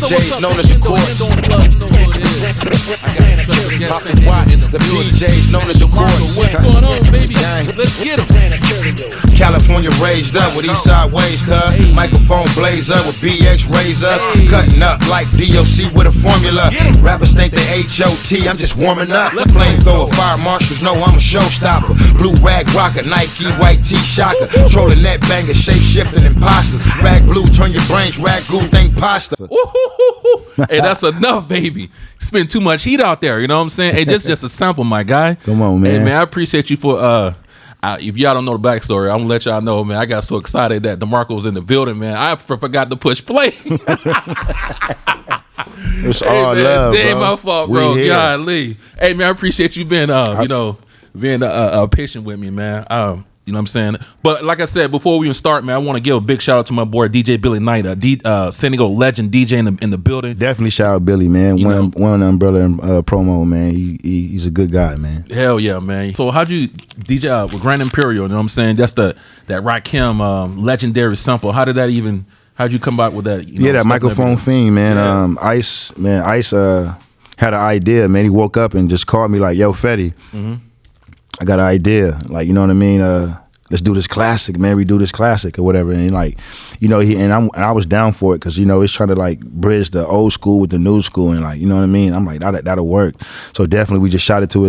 PJs known as the courts. The PJs known as the courts. What's going on, baby? Let's get 'em. California raised up with Eastside ways, cuz. Microphone blaze up with BX razors. Cutting up like DOC with a formula. Rappers think they HOT, I'm just warming up. Flamethrower, fire marshals know I'm a showstopper. Blue rag rocker, Nike, white T-shocker. Trolling net banger, shape shifting imposter. Rag blue, turn your brains, rag goo, think pasta. Hey, that's enough, baby. Spend too much heat out there, you know what I'm saying? Hey, this is just a sample, my guy. Come on, man. Hey, man, I appreciate you for if y'all don't know the backstory, I'm gonna let y'all know, man. I got so excited that DeMarco was in the building, man. I forgot to push play. It's all love, Damn, bro. my fault, bro. Golly. Hey, man, I appreciate you being, being patient with me, man. You know what I'm saying? But like I said, before we even start, man, I want to give a big shout out to my boy DJ Billy Knight, San Diego legend DJ in the building. Definitely shout out Billy, man. One umbrella promo, man. He's a good guy, man. Hell yeah, man. So how'd you DJ with Grand Imperial? You know what I'm saying? That's that Rakim legendary sample. How'd you come back with that? That microphone fiend, man. Yeah. Ice had an idea, man. He woke up and just called me like, "Yo, Fedie, I got an idea. Like, you know what I mean? Let's do this classic, man. We do this classic or whatever." And like, I was down for it because it's trying to like bridge the old school with the new school, and like, you know what I mean? I'm like, that'll work. So definitely, we just shot it to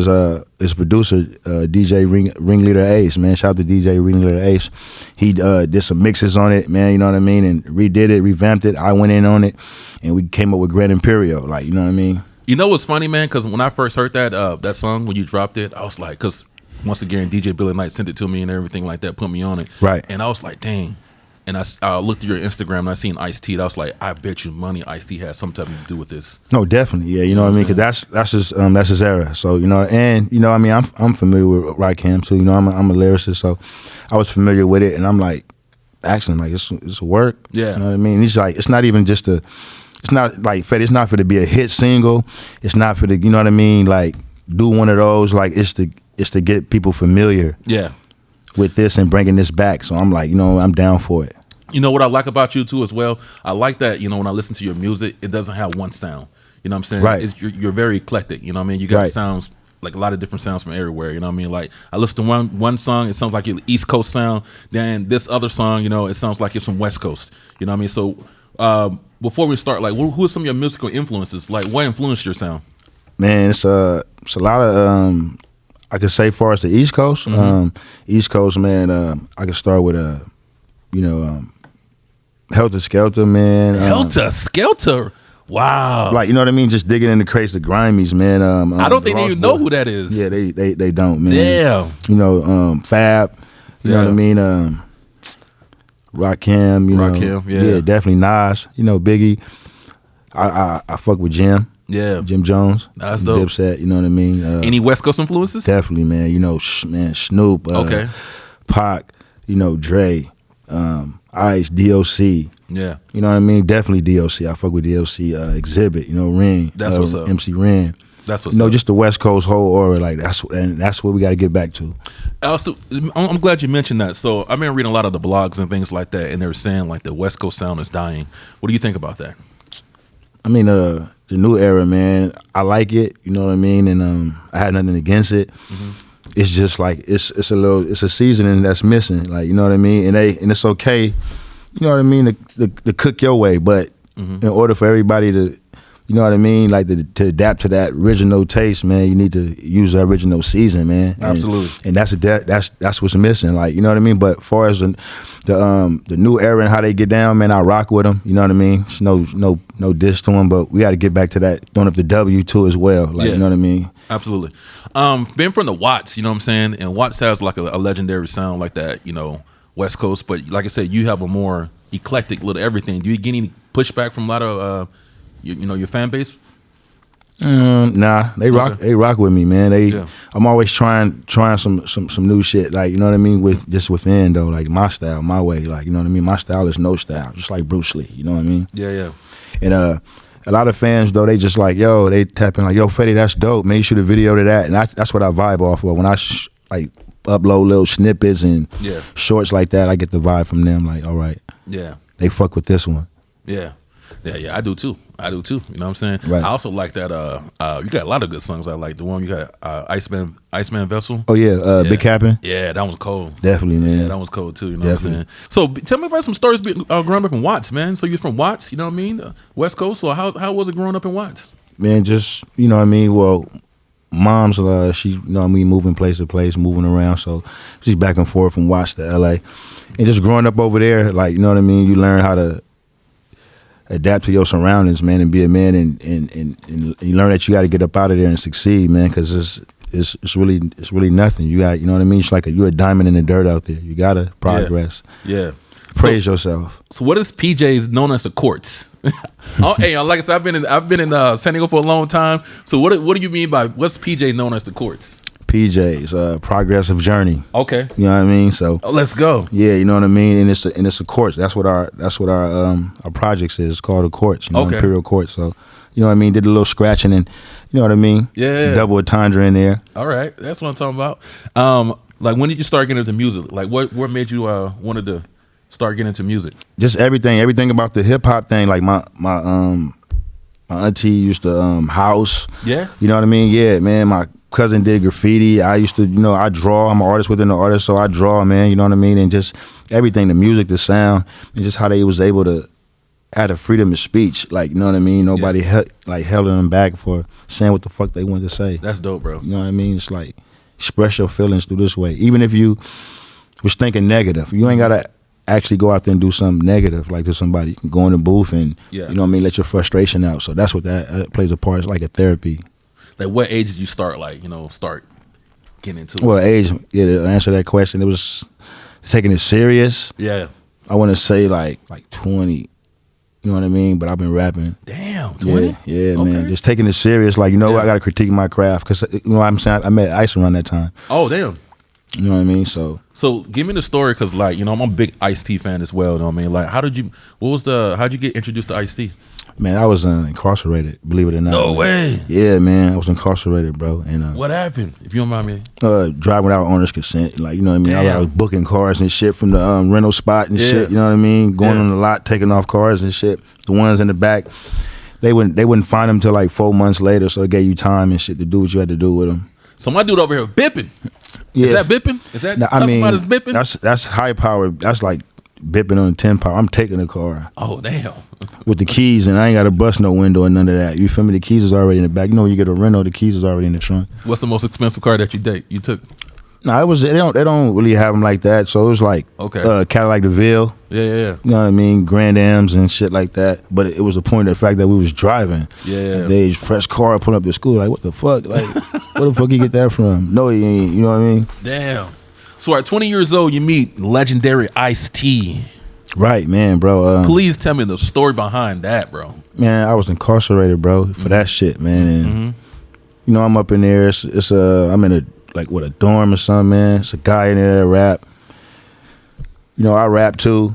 his producer, DJ Ringleader Ace, man. Shout out to DJ Ringleader Ace. He did some mixes on it, man. You know what I mean? And redid it, revamped it. I went in on it, and we came up with Grand Imperial. Like, you know what I mean? You know what's funny, man? Because when I first heard that song, when you dropped it, I was like, because once again, DJ Billy Knight sent it to me and everything like that, put me on it. Right. And I was like, dang. And I looked at your Instagram and I seen Ice-T. And I was like, I bet you money Ice-T has something to do with this. No, definitely. Yeah, you know what I mean? Because that's his era. So, I'm familiar with Rakim too. I'm a lyricist, so I was familiar with it. And I'm like, actually, like, it's a work. Yeah. You know what I mean? He's like, it's not even just it's not like, Fedie, it's not for to be a hit single. It's not for the, you know what I mean? Like, do one of those. Like, it's to get people familiar. Yeah. With this and bringing this back. So I'm like, I'm down for it. You know what I like about you too as well? I like that, when I listen to your music, it doesn't have one sound. You know what I'm saying? Right. You're very eclectic. You know what I mean? You got right. sounds, like a lot of different sounds from everywhere. You know what I mean? Like, I listen to one song, it sounds like an East Coast sound. Then this other song, it sounds like it's from West Coast. You know what I mean? So before we start, like, who are some of your musical influences? Like, what influenced your sound? Man, it's a lot of I could say far as the East Coast. East Coast, man, I could start with Helter Skelter, man. Helter Skelter? Wow. Like, you know what I mean? Just digging in the crates, the Grimies, man. I don't think they even know who that is. Yeah, they don't, man. Damn. Fab, you know what I mean? Rakim, Rakim, yeah, definitely Nas, Biggie. I fuck with Jim. Yeah, Jim Jones. That's dope. Dipset, you know what I mean? Any West Coast influences? Definitely, man. Snoop, okay. Pac, Dre, Ice, DOC. Yeah. You know what I mean? Definitely DOC. I fuck with DOC. Exhibit, Ren. That's what's up. MC Ren. That's what's up. Just the West Coast whole aura, like that's what we got to get back to. Also, I'm glad you mentioned that. So I've been reading a lot of the blogs and things like that, and they were saying like the West Coast sound is dying. What do you think about that? I mean, the new era, man, I like it, you know what I mean, and I had nothing against it. It's just like it's a seasoning that's missing, like, you know what I mean, and it's okay, you know what I mean, to cook your way, but in order for everybody to, you know what I mean, like to adapt to that original taste, man, you need to use the original season, man. Absolutely. And that's what's missing, like, you know what I mean. But as far as the new era and how they get down, man, I rock with them. You know what I mean. It's no diss to them, but we got to get back to that, throwing up the W too as well. Like, you know what I mean. Absolutely. Being from the Watts, you know what I'm saying, and Watts has like a legendary sound like that, West Coast. But like I said, you have a more eclectic little everything. Do you get any pushback from a lot of your fan base? Nah, they rock. They rock with me, man. I'm always trying some new shit. Like, you know what I mean, with just within though, like my style, my way. Like, you know what I mean. My style is no style, just like Bruce Lee. You know what I mean? Yeah. And a lot of fans though, they just like, yo, they tap in like, yo, Fedie, that's dope. Man, you shoot a video to that, and that's what I vibe off of. When I like upload little snippets and shorts like that, I get the vibe from them. Like, all right, yeah, they fuck with this one. Yeah. Yeah, I do too. You know what I'm saying? Right. I also like that. You got a lot of good songs. I like the one you got, Iceman Vessel. Oh yeah, Big Cap'n. Yeah, that one's cold. Definitely, man. Yeah, that one's cold too. You know what I'm saying? So tell me about some stories growing up in Watts, man. So you're from Watts, you know what I mean? West Coast. So how was it growing up in Watts? Man, just you know what I mean. Well, mom's she you know what I mean, moving place to place, moving around. So she's back and forth from Watts to LA, and just growing up over there, like you know what I mean. You learn how to adapt to your surroundings, man, and be a man, and you learn that you got to get up out of there and succeed, man, because it's really nothing. You got, you know what I mean? It's like you're a diamond in the dirt out there. You gotta progress. Yeah. Praise yourself. So what is PJ's known as the courts? Hey, like I said, I've been in San Diego for a long time. So what do you mean by what's PJ known as the courts? PJ's progressive journey. Okay. You know what I mean? So let's go. Yeah, you know what I mean? And it's a courts. That's what our projects is. It's called a courts, you know, okay. Imperial Courts. So you know what I mean? Did a little scratching and you know what I mean? Yeah. Double entendre in there. All right. That's what I'm talking about. Like when did you start getting into music? Like what made you wanted to start getting into music? Just everything about the hip hop thing. Like my auntie used to house. Yeah. You know what I mean? Yeah, man. My cousin did graffiti. I used to, you know, I draw. I'm an artist within an artist, so I draw, man. You know what I mean? And just everything, the music, the sound, and just how they was able to have the freedom of speech. Like, you know what I mean? Nobody held them back for saying what the fuck they wanted to say. That's dope, bro. You know what I mean? It's like express your feelings through this way. Even if you was thinking negative, you ain't gotta actually go out there and do something negative like to somebody. You can go in the booth and you know what I mean, let your frustration out. So that's what that plays a part. It's like a therapy. Like what age did you start getting into it? Well, age, to answer that question, it was taking it serious. Yeah. I want to say like 20. You know what I mean? But I've been rapping. Damn, 20? Yeah, okay. Man. Just taking it serious. Like, you know what? I got to critique my craft. Because, you know what I'm saying? I met Ice around that time. Oh, damn. You know what I mean? So give me the story, because, like, you know, I'm a big Ice-T fan as well. You know what I mean? Like, how'd you get introduced to Ice-T? Man, I was incarcerated, believe it or not. No way. Yeah, man, I was incarcerated, bro. And what happened, if you don't mind me? Driving without owner's consent. Like, you know what I mean? Damn. I was booking cars and shit from the rental spot and shit. You know what I mean? Going on the lot, taking off cars and shit. The ones in the back, they wouldn't find them till like 4 months later. So it gave you time and shit to do what you had to do with them. So my dude over here bipping. Yeah. Is that bipping? Is that bipping? That's high power. That's like bipping on 10 power. I'm taking the car. Oh, damn. With the keys, and I ain't got to bust no window or none of that. You feel me? The keys is already in the back. You know when you get a rental, the keys is already in the trunk. What's the most expensive car that you took? No, it was. They don't really have them like that. So it was like Cadillac DeVille. Yeah. You know what I mean? Grand Ams and shit like that. But it was a point of the fact that we was driving. Yeah. They fresh car pulling up to school. Like, what the fuck? Like, where the fuck you get that from? No, you ain't. You know what I mean? Damn. So at 20 years old, you meet legendary Ice-T. Right, man, bro. Please tell me the story behind that, bro. Man, I was incarcerated, bro, for that shit, man. And you know, I'm up in there. I'm in a dorm or something, man. It's a guy in there that rap. You know, I rap too.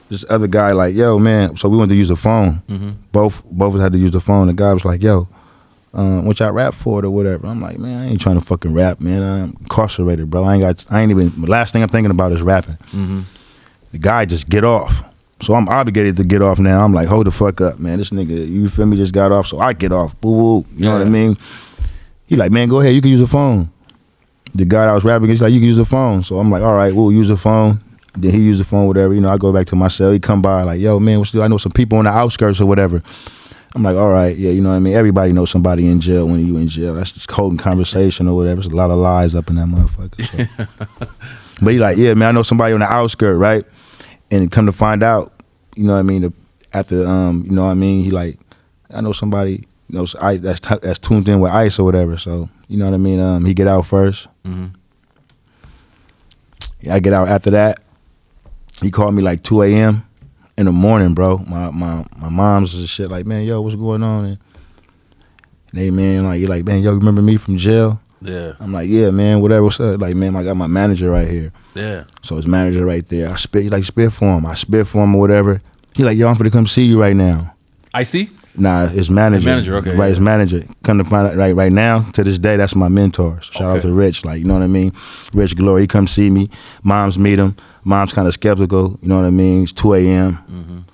This other guy like, yo, man. So we went to use the phone. Both of us had to use the phone. The guy was like, yo, what y'all rap for it or whatever. I'm like, man, I ain't trying to fucking rap, man. I'm incarcerated, bro. The last thing I'm thinking about is rapping. The guy just get off. So I'm obligated to get off now. I'm like, hold the fuck up, man. This nigga, you feel me, just got off, so I get off. Boo-boo. You know what I mean? He like, man, go ahead, you can use the phone. The guy I was rapping against, like, you can use the phone. So I'm like, all right, we'll use the phone. Then he used the phone, whatever. You know, I go back to my cell. He come by like, yo, man, I know some people on the outskirts or whatever. I'm like, all right, yeah, you know what I mean? Everybody knows somebody in jail when you in jail. That's just holding conversation or whatever. There's a lot of lies up in that motherfucker. So. But he like, yeah, man, I know somebody on the outskirts, right? And come to find out, you know what I mean, after, you know what I mean, he like, I know somebody, you know, that's tuned in with Ice or whatever. So, you know what I mean? He get out first. Yeah, I get out after that. He called me like 2 a.m. in the morning, bro. My mom's and shit like, man, yo, what's going on? And they, man, like, you're like, man, yo, remember me from jail? Yeah. I'm like, yeah, man, whatever, what's up? Like, man, I got my manager right here. Yeah. So his manager right there. He like, spit for him. I spit for him or whatever. He like, yo, I'm finna come see you right now. I see? Nah, his manager. His manager, okay. Right, his manager. Come to find out, right now, to this day, that's my mentor. So shout out to Rich, like, you know what I mean? Rich Glory, he come see me. Moms meet him. Mom's kind of skeptical, you know what I mean? It's 2 a.m.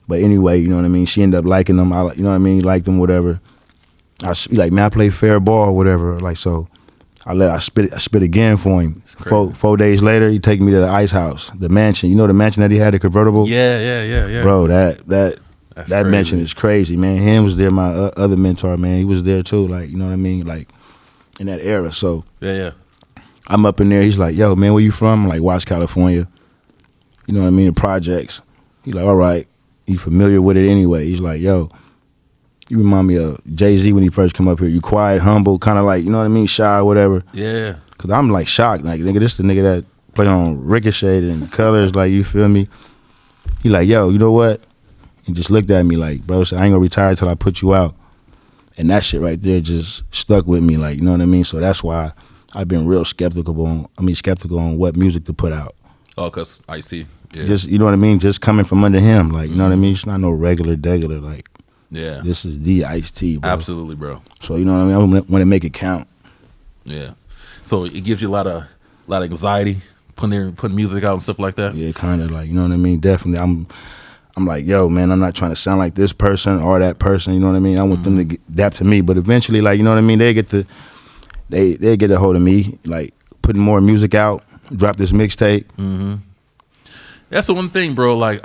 But anyway, you know what I mean? She ended up liking them. You know what I mean? Liked them, whatever. I like, man, I play fair ball or whatever. Like, so I spit again for him. 4 days later, he take me to the Ice House, the mansion. You know the mansion that he had, the convertible? Yeah. Bro, that crazy. mansion is crazy, man. Him was there, my other mentor, man. He was there too, like, you know what I mean? Like, in that era. So yeah. I'm up in there. He's like, yo, man, where you from? I'm like, Watts, California. You know what I mean? The projects. He's like, all right. You familiar with it anyway? He's like, yo, you remind me of Jay-Z when he first come up here. You quiet, humble, kind of like, you know what I mean, shy, whatever. Yeah. Because I'm like shocked. Like, nigga, this the nigga that play on Ricochet and Colors, like, you feel me? He like, yo, you know what? He just looked at me like, bro, so I ain't gonna retire till I put you out. And that shit right there just stuck with me, like, you know what I mean? So that's why I've been real skeptical on what music to put out. Oh, because Ice-T. Yeah. Just, you know what I mean? Just coming from under him, like, you know what I mean? It's not no regular, like, yeah. This is the Ice-T, bro. Absolutely, bro. So, you know what I mean? I want to make it count. Yeah. So it gives you a lot of anxiety putting music out and stuff like that. Yeah, kind of like, you know what I mean? Definitely. I'm like, yo, man, I'm not trying to sound like this person or that person. You know what I mean? I want them to adapt to me, but eventually, like, you know what I mean? They get a hold of me, like putting more music out, drop this mixtape. Mm-hmm. That's the one thing, bro. Like,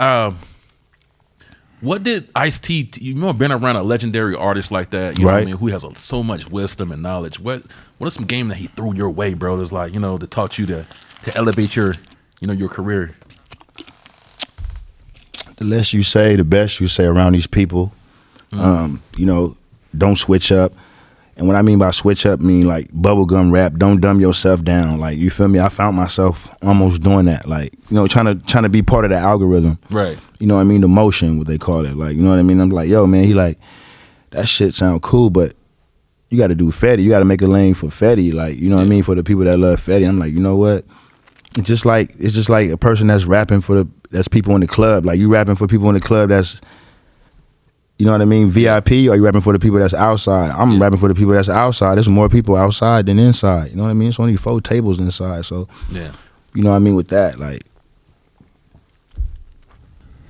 what did Ice-T? You know, been around a legendary artist like that, you know what I mean, who has so much wisdom and knowledge. What are some game that he threw your way, bro? That's like, you know, to taught you to elevate your career. The less you say, the best you say around these people. You know, don't switch up. And what I mean by switch up, mean like bubblegum rap. Don't dumb yourself down. Like, you feel me? I found myself almost doing that. Like, you know, trying to be part of the algorithm. Right. You know what I mean? The motion, what they call it. Like, you know what I mean? I'm like, yo, man, he like, that shit sound cool, but you got to do Fedie. You got to make a lane for Fedie. Like, you know what I mean? For the people that love Fedie. I'm like, you know what? It's just like a person that's rapping that's people in the club. Like, you rapping for people in the club that's, you know what I mean, VIP, or you rapping for the people that's outside? I'm rapping for the people that's outside. There's more people outside than inside. You know what I mean? It's only 4 tables inside. So, yeah, you know what I mean with that. Like,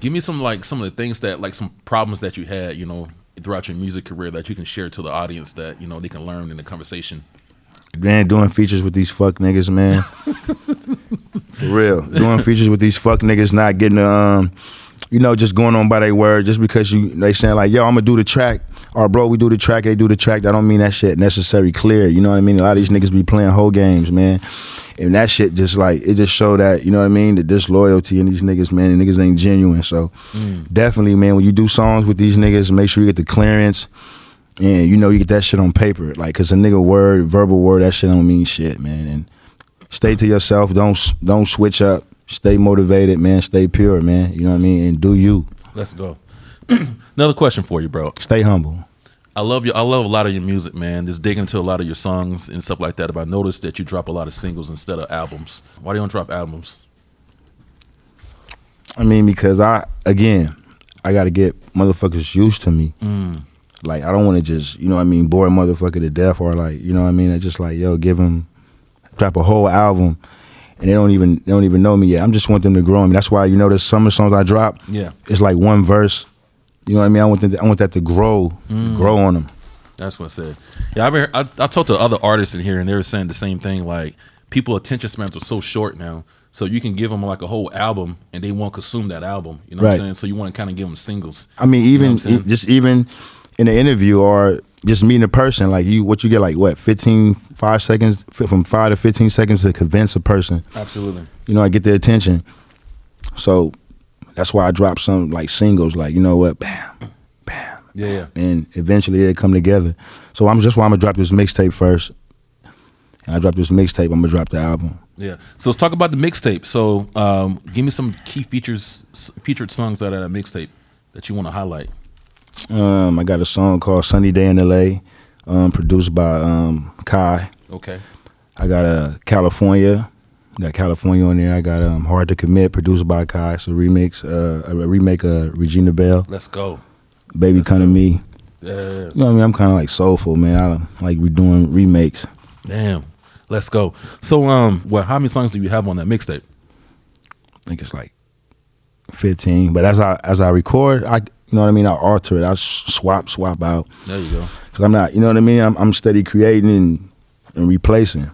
give me some of the things that, like, some problems that you had, you know, throughout your music career that you can share to the audience that, you know, they can learn in the conversation. Man, doing features with these fuck niggas, man. For real. Doing features with these fuck niggas, not getting you know, just going on by their word. Just because they saying like, yo, I'm gonna do the track, or bro, we do the track, they do the track. That don't mean that shit necessarily clear. You know what I mean? A lot of these niggas be playing whole games, man. And that shit just like, it just show that, you know what I mean, the disloyalty in these niggas, man. And niggas ain't genuine. So definitely, man, when you do songs with these niggas, make sure you get the clearance. And you know, you get that shit on paper. Like, cause a nigga verbal word, that shit don't mean shit, man. And stay to yourself. Don't switch up. Stay motivated, man. Stay pure, man. You know what I mean? And do you. Let's go. Another question for you, bro. Stay humble. I love a lot of your music, man. Just digging into a lot of your songs and stuff like that. But I noticed that you drop a lot of singles instead of albums. Why do you don't drop albums? I mean, because I got to get motherfuckers used to me. Like, I don't want to just, you know what I mean, bore a motherfucker to death, or like, you know what I mean? I just like, yo, drop a whole album. And they don't even know me yet. I just want them to grow on me. That's why, you know, there's some of the songs I drop. Yeah, it's like one verse. You know what I mean? I want that to grow on them. That's what I said. Yeah, I talked to other artists in here, and they were saying the same thing. Like, people attention spans are so short now, so you can give them like a whole album, and they won't consume that album. You know what I'm saying? So you want to kind of give them singles. I mean, even even in an interview or just meeting a person, like you get like what, 5 seconds, from 5 to 15 seconds to convince a person. Absolutely. You know, I get their attention. So that's why I drop some like singles, like, you know what, bam, bam. Yeah. And eventually they come together. So that's why I'm gonna drop this mixtape first. And I drop this mixtape, I'm gonna drop the album. Yeah. So let's talk about the mixtape. So give me some key featured songs out of that mixtape that you want to highlight. I got a song called Sunny Day in LA, produced by Kai. Okay. I got California. Got California on there. I got Hard to Commit, produced by Kai. It's a remake of Regina Belle. Let's go. Baby Come to Me. Yeah. You know what I mean? I'm kind of like soulful, man. I like redoing remakes. Damn. Let's go. So, how many songs do you have on that mixtape? I think it's like 15. But as I record, you know what I mean, I alter it. I swap out. There you go. Cause I'm not, you know what I mean. I'm steady creating and replacing.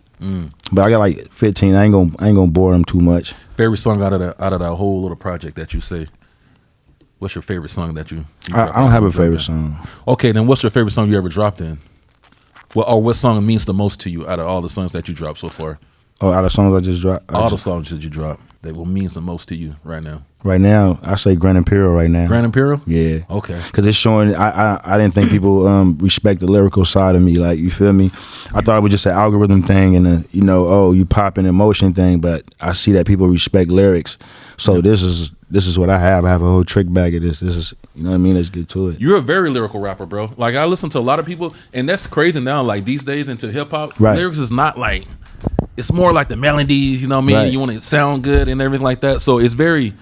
But I got like 15. I ain't gonna bore them too much. Favorite song out of that whole little project that you say? What's your favorite song that you I don't have a favorite song. Okay, then what's your favorite song you ever dropped in? What song means the most to you out of all the songs that you dropped so far? Oh, out of songs I just dropped? All the songs that you dropped that will means the most to you right now? Right now, I say Grand Imperial right now. Grand Imperial? Yeah. Okay. Because it's showing, I didn't think people respect the lyrical side of me. Like, you feel me? I thought it was just an algorithm thing and you know, oh, you pop an emotion thing, but I see that people respect lyrics. So this is what I have. I have a whole trick bag of this. This is, you know what I mean? Let's get to it. You're a very lyrical rapper, bro. Like, I listen to a lot of people, and that's crazy now. Like, these days into hip hop, right. Lyrics is not like, it's more like the melodies, you know what I mean? Right. You want to sound good and everything like that. So it's very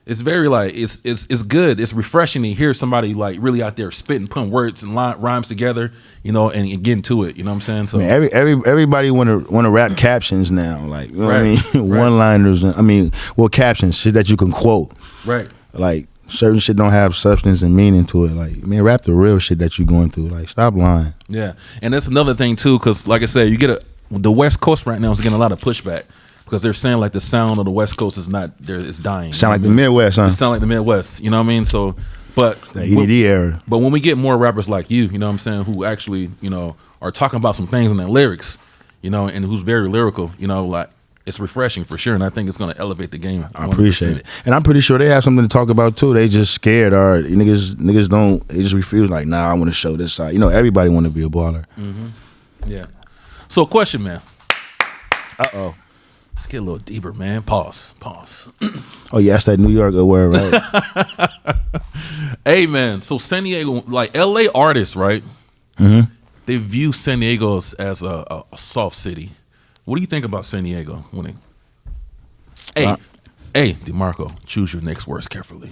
like, it's good. It's refreshing to hear somebody like really out there spitting, putting words and rhymes together, you know, and getting to it. You know what I'm saying? So I mean, everybody want to rap captions now, like, you know what I mean? Right. One-liners. Captions, shit that you can quote. Right. Like, certain shit don't have substance and meaning to it. Like, man, rap the real shit that you going through. Like, stop lying. Yeah, and that's another thing too, because like I said, you get the West Coast right now is getting a lot of pushback because they're saying like the sound of the West Coast is not there, it's dying. Sound like the Midwest, huh? It sound like the Midwest. You know what I mean? So, but the EDD era. But when we get more rappers like you know what I'm saying, who actually, you know, are talking about some things in their lyrics, you know, and who's very lyrical, you know, like, it's refreshing for sure, and I think it's going to elevate the game. 100%. I appreciate it, and I'm pretty sure they have something to talk about too. They just scared, or niggas don't. They just refuse. Like, nah, I want to show this side. You know, everybody want to be a baller. Yeah. So, question, man. Let's get a little deeper, man. Pause. Oh yeah, that's that New York word, right? Hey, man. So San Diego, like LA artists, right? They view San Diego as a soft city. What do you think about San Diego? Hey, Demarco, choose your next words carefully.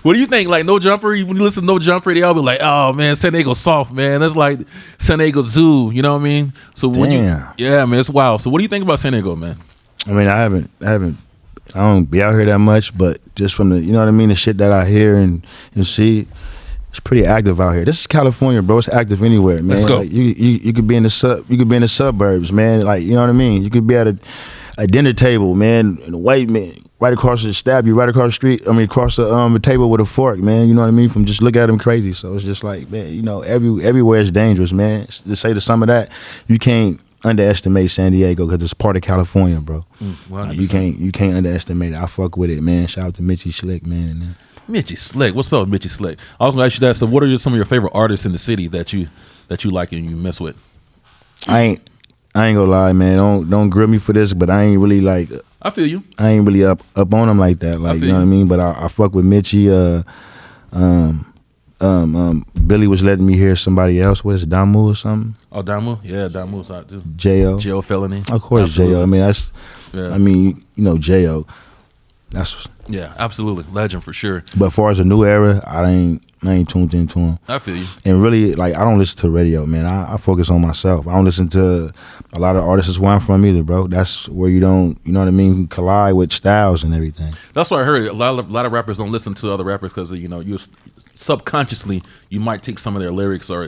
What do you think? Like No Jumper, when you listen to No Jumper, they all be like, "Oh man, San Diego soft, man. That's like San Diego Zoo." You know what I mean? So yeah, man, it's wild. So what do you think about San Diego, man? I mean, I don't be out here that much, but just from the, you know what I mean, the shit that I hear and see. It's pretty active out here. This is California, bro. It's active anywhere, man. Let's go. Like, you could be in the suburbs, man. Like, you know what I mean. You could be at a dinner table, man, and a white man right across the stab you right across the street. I mean, across the table with a fork, man. You know what I mean. From just look at him crazy. So it's just like, man, you know, everywhere is dangerous, man. To say to some of that, you can't underestimate San Diego because it's part of California, bro. You can't underestimate it. I fuck with it, man. Shout out to Mitchie Slick, man. Mitchie Slick, what's up, Mitchie Slick? I was gonna ask you that. So, what are some of your favorite artists in the city that you like and you mess with? I ain't gonna lie, man. Don't grill me for this, but I ain't really like. I feel you. I ain't really up on them like that. Like, you know what I mean. But I fuck with Mitchie. Billy was letting me hear somebody else. What is it, Damu or something? Oh, Damu, yeah, Damu's out too. J.O. Felony. Of course, J.O. I mean, that's. Yeah. I mean, you know, J.O. That's. Yeah, absolutely, legend for sure. But as far as a new era, I ain't tuned into him. I feel you. And really, like, I don't listen to radio, man. I focus on myself. I don't listen to a lot of artists where I'm from either, bro. That's where you don't, you know what I mean, collide with styles and everything. That's what I heard. A lot of rappers don't listen to other rappers because, you know, you subconsciously you might take some of their lyrics or,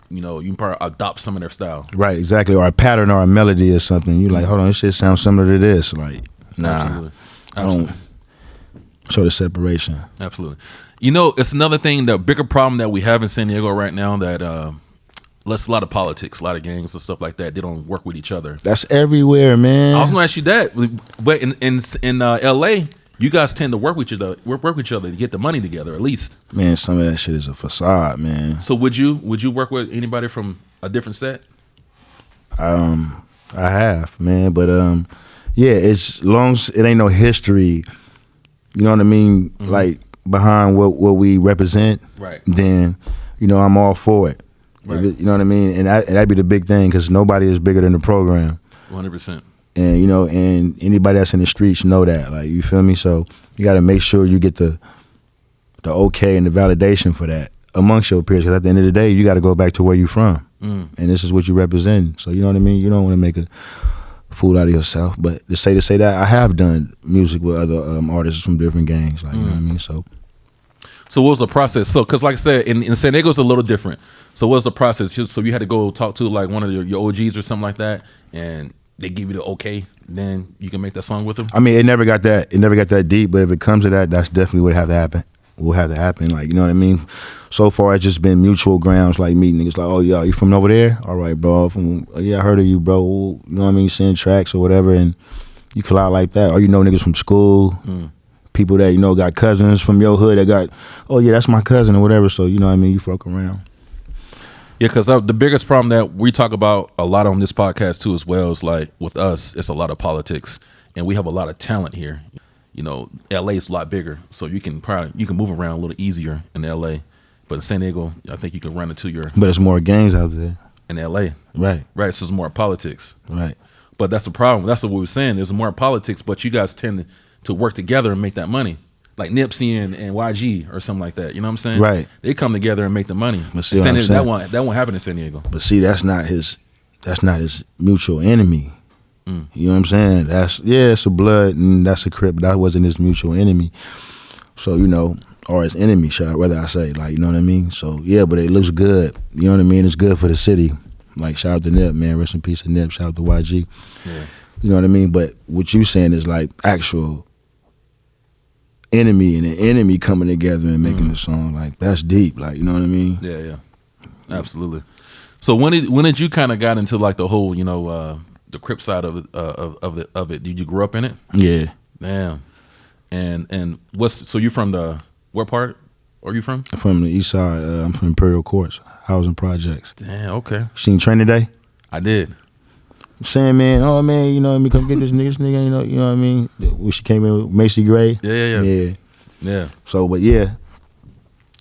you know, you can probably adopt some of their style. Right, exactly. Or a pattern or a melody or something. You like, hold on, this shit sounds similar to this. Like, nah, Absolutely. I don't show the separation. Absolutely. You know, it's another thing, the bigger problem that we have in San Diego right now that less a lot of politics, a lot of gangs and stuff like that. They don't work with each other. That's everywhere, man. I was going to ask you that, but in L.A., you guys tend to work with each other to get the money together, at least. Man, some of that shit is a facade, man. So would you work with anybody from a different set? I have, man, but yeah, it's long as it ain't no history. You know what I mean? Mm-hmm. Like behind what we represent, right? Then, you know, I'm all for it. Right. You know what I mean? And that'd be the big thing because nobody is bigger than the program. 100%. And you know, and anybody that's in the streets know that. Like, you feel me? So you got to make sure you get the okay and the validation for that amongst your peers. Because at the end of the day, you got to go back to where you from, and this is what you represent. So you know what I mean? You don't want to make a fool out of yourself. But to say that, I have done music with other artists from different gangs. Like, you know what I mean? So what was the process? So, because like I said, in San Diego, it's a little different. So what was the process? So you had to go talk to like one of your OGs or something like that, and they give you the okay, then you can make that song with them? I mean, it never got that deep, but if it comes to that, that's definitely what have to happen. Will have to happen, like, you know what I mean? So far, it's just been mutual grounds, like meeting niggas like, oh, yeah, you from over there? All right, bro. Yeah, I heard of you, bro. You know what I mean? Send tracks or whatever, and you collide like that. Or you know niggas from school, people that, you know, got cousins from your hood that got, oh, yeah, that's my cousin or whatever. So, you know what I mean? You fuck around. Yeah, because the biggest problem that we talk about a lot on this podcast, too, as well, is like with us, it's a lot of politics, and we have a lot of talent here. You know, LA is a lot bigger, so you can move around a little easier in LA. But in San Diego, I think you can run into your. But there's more gangs out there in LA, right? Right, so there's more politics, right? But that's the problem. That's what we were saying. There's more politics, but you guys tend to work together and make that money, like Nipsey and YG or something like that. You know what I'm saying? Right. They come together and make the money. But see, that won't happen in San Diego. But see, that's not his mutual enemy. You know what I'm saying? It's a blood and that's a crip, but that wasn't his mutual enemy. So, you know, or his enemy, whether I say, like, you know what I mean? So, yeah, but it looks good. You know what I mean? It's good for the city. Like, shout out to Nip, man. Rest in peace to Nip. Shout out to YG. Yeah. You know what I mean? But what you saying is, like, actual enemy and an enemy coming together and making a song. Like, that's deep. Like, you know what I mean? Yeah. Absolutely. So when did you kind of got into, like, the whole, you know, the Crip side of it? Did you grow up in it? Yeah. Damn. And so you from where part are you from? I'm from the east side. I'm from Imperial Courts, housing projects. Damn, okay. Seen Training Day? I did. Saying, man, oh man, you know what I mean, come get this nigga, you know what I mean? When she came in with Macy Gray. Yeah. So, but yeah,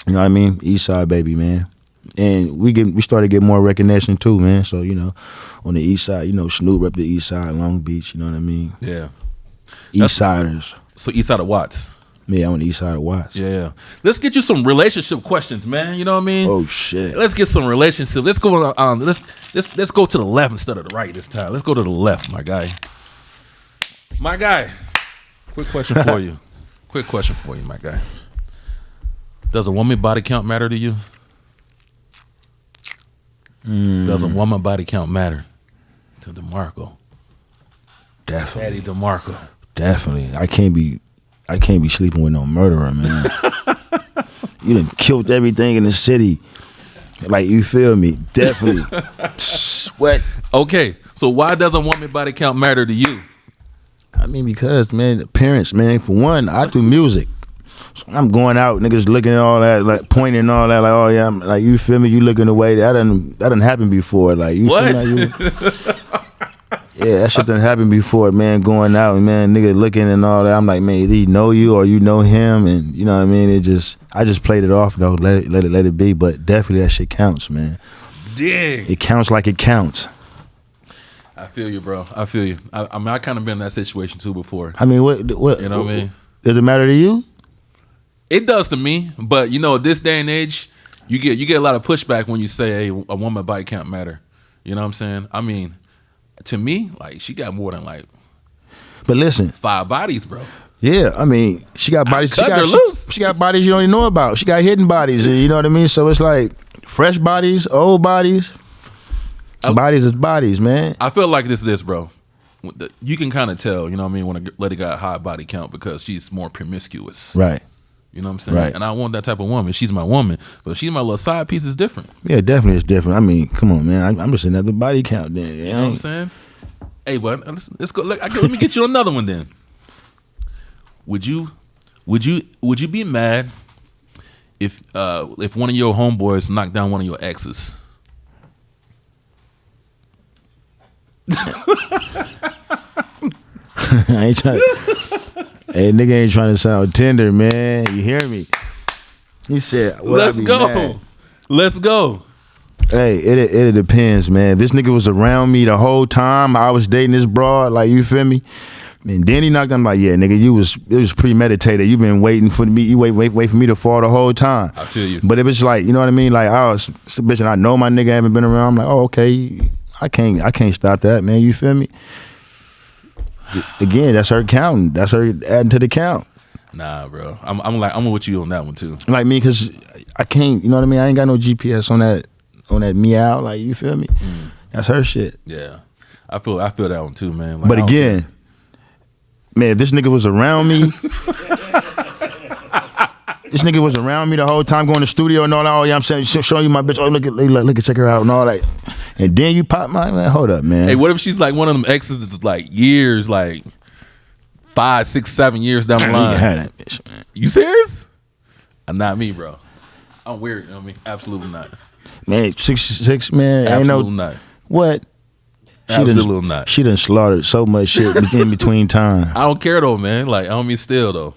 you know what I mean? East side baby, man. And we started to get more recognition too, man. So, you know, on the east side, you know, Snoop rep the east side, Long Beach, you know what I mean? Yeah. East Siders. So east side of Watts. Yeah, I'm on the east side of Watts. Yeah. Let's get you some relationship questions, man. You know what I mean? Oh shit. Let's get some relationship. Let's go let's go to the left instead of the right this time. Let's go to the left, my guy. My guy. Quick question for you. My guy. Does a woman body count matter to you? Does a woman body count matter to Demarco? Definitely. Fedie Demarco. Definitely. I can't be sleeping with no murderer, man. You done killed everything in the city. Like, you feel me? Definitely. What? Okay, so why does a woman body count matter to you? I mean, because, man, parents, man, for one, I do music. So I'm going out, niggas looking at all that, like pointing and all that, like, oh yeah, I'm, like, you feel me? You looking away. That done happened before. Like, you what? feel me? Yeah, that shit done happened before, man, going out and, man, nigga looking and all that. I'm like, man, either he know you or you know him, and you know what I mean? I just played it off though, let it be, but definitely that shit counts, man. Dang. It counts like it counts. I feel you, bro. I feel you. I mean, I kind of been in that situation too before. I mean, what? You know what I mean? Does it matter to you? It does to me, but you know, this day and age, you get a lot of pushback when you say, hey, a woman body count matter. You know what I'm saying? I mean, to me, like, she got more than like, but listen, 5 bodies, bro. Yeah, I mean, she got bodies. She got bodies you don't even know about. She got hidden bodies. You know what I mean? So it's like fresh bodies, old bodies. Bodies is bodies, man. I feel like this, bro. You can kind of tell, you know what I mean, when a lady got a high body count because she's more promiscuous. Right. You know what I'm saying? Right. And I want that type of woman. She's my woman. But if she's my little side piece, is different. Yeah, definitely it's different. I mean, come on, man. I'm just another body count then. You know what I'm saying? Hey, bud, let's go. Let me get you another one then. Would you be mad if one of your homeboys knocked down one of your exes? I ain't trying. Hey, nigga ain't trying to sound tender, man. You hear me? He said, "Let's go, mad? Let's go." Hey, it depends, man. If this nigga was around me the whole time I was dating this broad, like, you feel me? And then he knocked. I'm like, yeah, nigga, it was premeditated. You been waiting for me. You wait for me to fall the whole time. I feel you. But if it's like, you know what I mean? Like, I was a bitch and I know my nigga haven't been around. I'm like, oh, okay, I can't stop that, man. You feel me? Again, that's her counting. That's her adding to the count. Nah, bro. I'm with you on that one too. Like me, because I can't. You know what I mean? I ain't got no GPS on that meow. Like, you feel me? That's her shit. Yeah, I feel that one too, man. Like, but again, man, if this nigga was around me. This nigga was around me the whole time, going to the studio and all that. Oh yeah, I'm saying, showing you my bitch. Oh, look at, check her out and all that. And then you pop my man. Hold up, man. Hey, what if she's like one of them exes that's like years, like 5, 6, 7 years down the line? You had that bitch, man. You serious? Not me, bro. I'm weird. You know what I mean? Absolutely not. Man, 6'6", man. Absolutely ain't no, not. What? Absolutely not. She done slaughtered so much shit in between time. I don't care though, man. Like, I don't mean still though.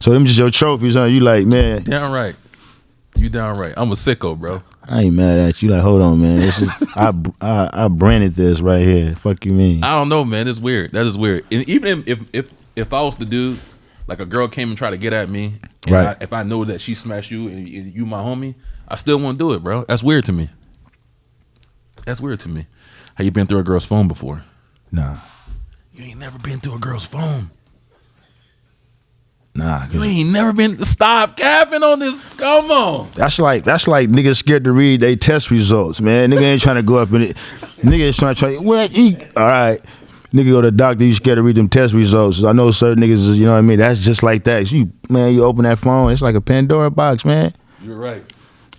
So them just your trophies, huh? You like, man. Damn right. You down right. I'm a sicko, bro. I ain't mad at you. Like, hold on, man. This is I branded this right here. Fuck you mean? I don't know, man. It's weird. That is weird. And even if I was the dude, like a girl came and tried to get at me, and right? if I know that she smashed you and you my homie, I still won't do it, bro. That's weird to me. That's weird to me. Have you been through a girl's phone before? Nah. You ain't never been through a girl's phone. Nah. You ain't never been. Stop capping on this. Come on. That's like niggas scared to read they test results, man. Nigga ain't trying to go up in it. Nigga is trying to try. What? All right. Nigga go to the doctor, you scared to read them test results. I know certain niggas, you know what I mean? That's just like that. You open that phone, it's like a Pandora box, man. You're right.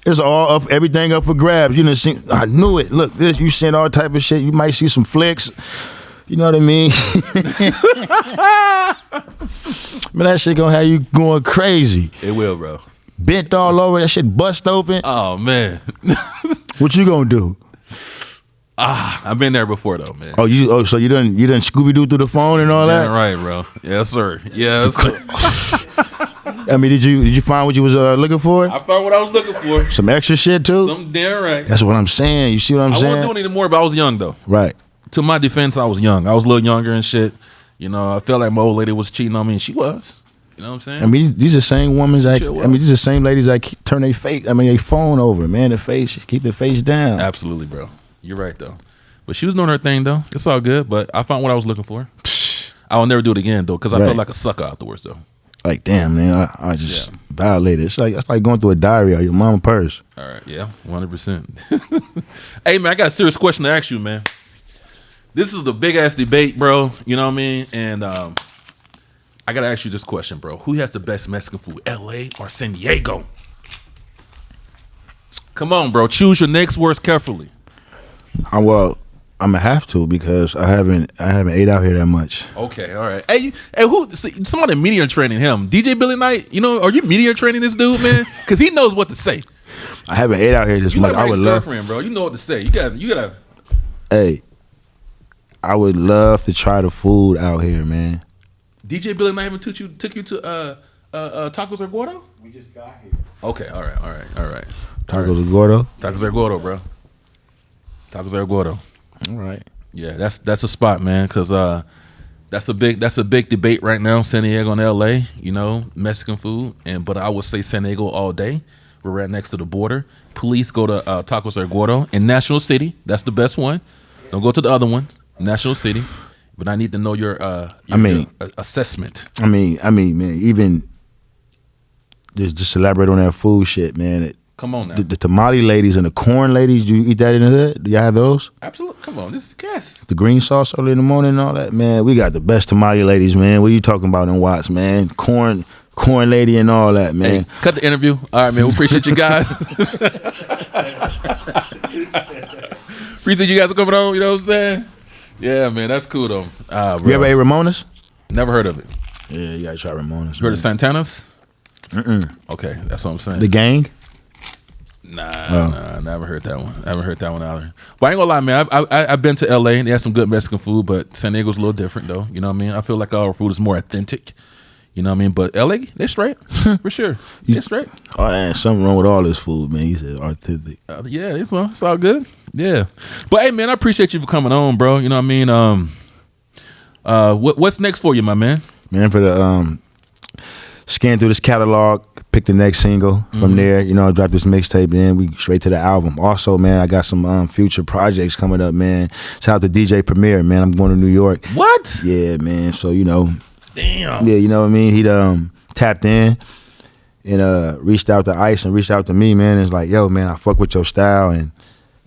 It's all up, everything up for grabs. You done seen, I knew it. Look, this, you send all type of shit. You might see some flicks. You know what I mean? Man, that shit gonna have you going crazy. It will, bro. Bent all over, that shit bust open. Oh, man. What you gonna do? I've been there before though, man. So you done Scooby-Doo through the phone and all that? Yeah, right, bro. Yes, sir. Yes, sir. I mean, did you find what you was looking for? I found what I was looking for. Some extra shit too? Some damn right. That's what I'm saying. You see what I'm saying? I wasn't doing it anymore, but I was young though. Right. To my defense, I was young. I was a little younger and shit. You know, I felt like my old lady was cheating on me, and she was. You know what I'm saying? I mean, these are the same women these are the same ladies that turn their phone over, man. The face, keep the face down. Absolutely, bro. You're right though. But she was doing her thing though. It's all good. But I found what I was looking for. I will never do it again though, because I felt like a sucker afterwards though. Like, damn, man, I just violated. It's like going through a diary or your mama's purse. All right, yeah, 100%. Hey, man, I got a serious question to ask you, man. This is the big ass debate, bro. You know what I mean? And I gotta ask you this question, bro. Who has the best Mexican food, LA or San Diego? Come on, bro. Choose your next words carefully. I'm gonna have to, because I haven't ate out here that much. Okay, all right. Hey, somebody media training him? DJ Billy Knight, you know, are you media training this dude, man? Because he knows what to say. I haven't ate out here this much. I would love, girlfriend, bro. You know what to say. You gotta. Hey, I would love to try the food out here, man. DJ Billy Knight took you to Tacos El Gordo? We just got here. Okay, all right. Tacos El Gordo. Tacos El Gordo, bro. Tacos El Gordo. All right. Yeah, that's a spot, man, because that's a big debate right now, San Diego and LA, you know, Mexican food, but I would say San Diego all day. We're right next to the border. Please go to Tacos El Gordo in National City. That's the best one. Don't go to the other ones. National City. But I need to know your assessment. I mean, man, even just elaborate on that food shit, man. Come on now. The tamale ladies and the corn ladies, do you eat that in the hood? Do y'all have those? Absolutely. Come on, this is gas. The green sauce early in the morning and all that, man. We got the best tamale ladies, man. What are you talking about in Watts, man? Corn lady and all that, man. Hey, cut the interview. All right, man. We appreciate you guys. Appreciate you guys for coming on. You know what I'm saying? Yeah, man. That's cool though. You ever ate Ramona's? Never heard of it. Yeah, you gotta try Ramona's. You heard of Santana's? Mm-mm. Okay, that's what I'm saying. The Gang? Nah, never heard that one. I haven't heard that one either. But I ain't gonna lie, man. I've been to LA and they have some good Mexican food, but San Diego's a little different though. You know what I mean? I feel like our food is more authentic. You know what I mean? But LA, they're straight. For sure. They're straight. Oh, man, something wrong with all this food, man. You said authentic. Yeah, it's all good. Yeah. But hey, man, I appreciate you for coming on, bro. You know what I mean? What's next for you, my man? Man, for the scanned through this catalog, picked the next single from there, you know, dropped this mixtape, then we straight to the album. Also, man, I got some future projects coming up, man. Shout out to DJ Premier, man. I'm going to New York. What? Yeah, man. So, you know. Damn. Yeah, you know what I mean? He tapped in and reached out to Ice and reached out to me, man. And it's like, yo, man, I fuck with your style and,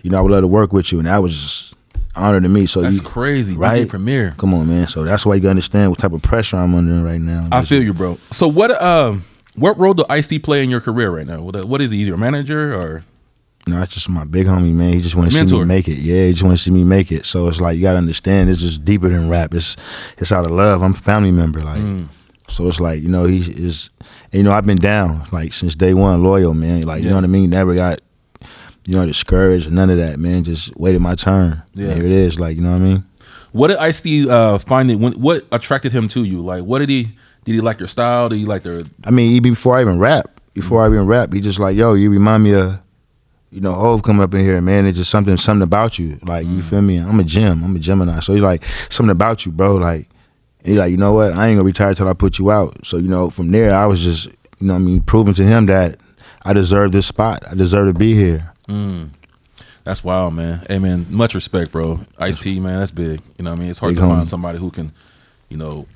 you know, I would love to work with you. And that was just an honor to me. So that's crazy, right? DJ Premier. Come on, man. So that's why you gotta understand what type of pressure I'm under right now. I feel you, bro. So what role do Ice-T play in your career right now? What is he, your manager or? No, it's just my big homie, man. He just want to see me make it. Yeah, he just want to see me make it. So it's like, you got to understand, it's just deeper than rap. It's out of love. I'm a family member. Like, so it's like, you know, he is, and, you know, I've been down, like, since day one, loyal, man. Like, you know what I mean? Never got, you know, discouraged or none of that, man. Just waited my turn. Yeah. And here it is, like, you know what I mean? What did Ice-T find what attracted him to you? Like, did he like your style? Did he like their? I mean, even before I even rap, he just like, yo, you remind me of, you know, Hov coming up in here, man. It's just something about you. Like, you feel me? I'm a Gemini. So he's like, something about you, bro. Like, and he's like, you know what? I ain't gonna retire till I put you out. So, you know, from there, I was just, you know what I mean, proving to him that I deserve this spot. I deserve to be here. That's wild, man. Hey, man, much respect, bro. Ice-T, man, that's big. You know what I mean? It's hard to find somebody who can, you know,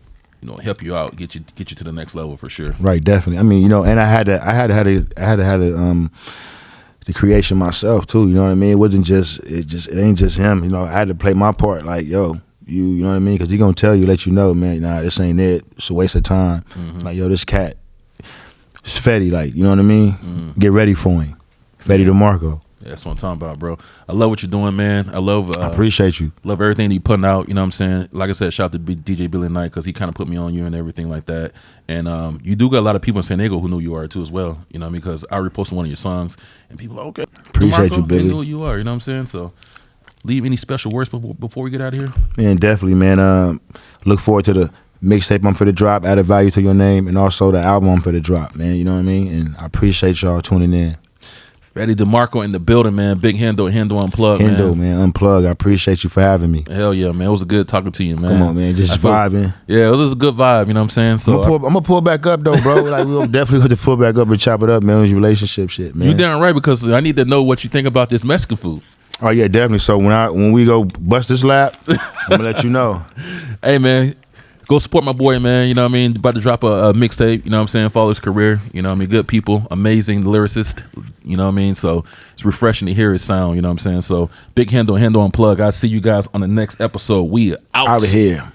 help you out, get you to the next level for sure. Right, definitely. I mean, you know, and I had to have the creation myself too. You know what I mean? It ain't just him. You know, I had to play my part. Like, yo, you know what I mean? Because he gonna tell you, let you know, man. Nah, this ain't it. It's a waste of time. Like, yo, this cat, it's Fedie. Like, you know what I mean? Get ready for him, Fedie Demarco. Yeah, that's what I'm talking about, bro. I love what you're doing, man. I appreciate you. Love everything you putting out. You know what I'm saying? Like I said, shout out to DJ Billy Knight because he kind of put me on you and everything like that. And you do got a lot of people in San Diego who know you are too as well. You know what I mean? Because I reposted one of your songs and people are like, okay. Appreciate DeMarco, you, Billy. They know who you are. You know what I'm saying? So leave any special words before we get out of here? Man, definitely, man. Look forward to the mixtape I'm for the drop, Added Value to Your Name, and also the album I'm for the drop, man. You know what I mean? And I appreciate y'all tuning in. Fedie Demarco in the building, man. Big Hendo Unplugged, man. Hendo, man, Unplugged. I appreciate you for having me. Hell yeah, man. It was good talking to you, man. Come on, man. Just vibing. Yeah, it was just a good vibe, you know what I'm saying? So I'm going to pull back up, though, bro. Like, we'll definitely have to pull back up and chop it up, man. It was relationship shit, man. You damn right, because I need to know what you think about this Mexican food. Oh, yeah, definitely. So when we go bust this lap, I'm going to let you know. Hey, man. Go support my boy, man. You know what I mean? About to drop a mixtape, you know what I'm saying? Follow his career. You know what I mean? Good people, amazing lyricist. You know what I mean? So it's refreshing to hear his sound, you know what I'm saying? So big Hendo Unplugged. I'll see you guys on the next episode. We out of here.